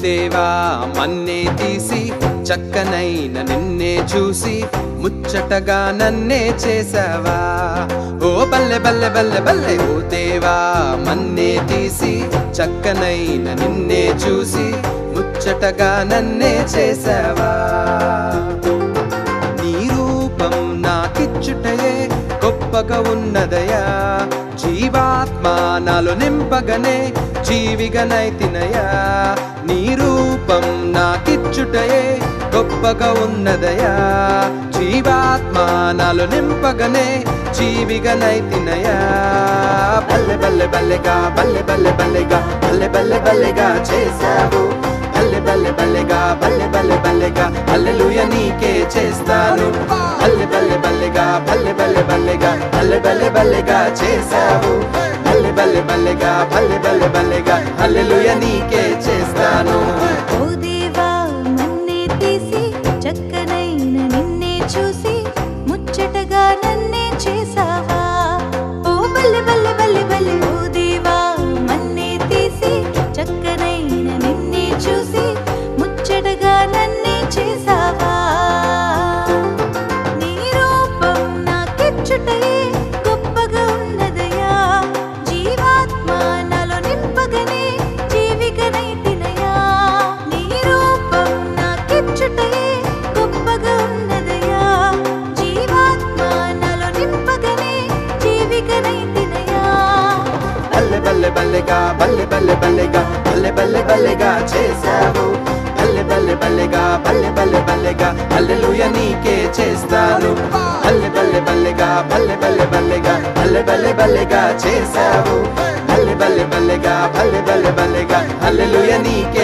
దేవా మన్నే తీసి చక్కనైన నిన్నే చూసి ముచ్చటగా నన్నే చేసావా. ఓ బల్లె బల్లె బల్లె బల్లె ఓ దేవా మన్నే తీసి చక్కనైన నిన్నే చూసి ముచ్చటగా నన్నే చేసావా. నీ రూపం నాకిచ్చుటయే గొప్పగా ఉన్నదయా. జీవాత్మ నాలో నింపగనే జీవిగనైతినయా. నీ రూపం నాకిచ్చుటయే గొప్పగా ఉన్నదయా. జీవాత్మ నాలో నింపగనే జీవిగనైతినయా. బల్లె బల్లె బల్లెగా బల్లె బల్లె బల్లెగా బల్లె బల్లె బల్లెగా చేసావు. బల్లె బల్లె బల్లెగా బల్లె బల్లె బల్లెగా హల్లెలూయా నీకే చేస్తాను. బల్లె బల్లె బల్లెగా బల్లె బల్లె బల్లెగా బల్లె బల్లె బల్లెగా చేసావు. బల్లె బల్లె బల్లెగా బల్లె బల్లె బల్లెగా హల్లెలూయా నీకే చేస్తాను. ఓ దేవా మన్నే తీసి చక్కనైన నిన్నే చూసి ముచ్చటగా నన్నే చేసావా. ఓ బల్లె బల్లె బల్లె బల్లె ఓ దేవా మన్నే తీసి చక్కనైన నిన్నే చూసి ముచ్చటగా నన్నే చేసావా. నీ రూపం నాకిచ్చుటయే గొప్పగా ఉన్నదయా. జీవాత్మ నాలో నింపగనే జీవిగనైతినయా. నీ రూపం నాకిచ్చుటయే గొప్పగా ఉన్నదయా. జీవాత్మ నాలో నింపగనే జీవిగనైతినయా. బల్లె బల్లె బల్లెగా బల్లె బల్లె బల్లెగా బల్లె బల్లె బల్లెగా చేసావు. బల్లె బల్లె బల్లెగా బల్లె బల్లె బల్లెగా హల్లెలూయా నీకే చేస్తాను. బల్లె బల్లె బల్లెగా బల్లె బల్లె బల్లెగా బల్లె బల్లె బల్లెగా చేసావు. బల్లె బల్లె బల్లెగా బల్లె బల్లె బల్లెగా హల్లెలూయా నీకే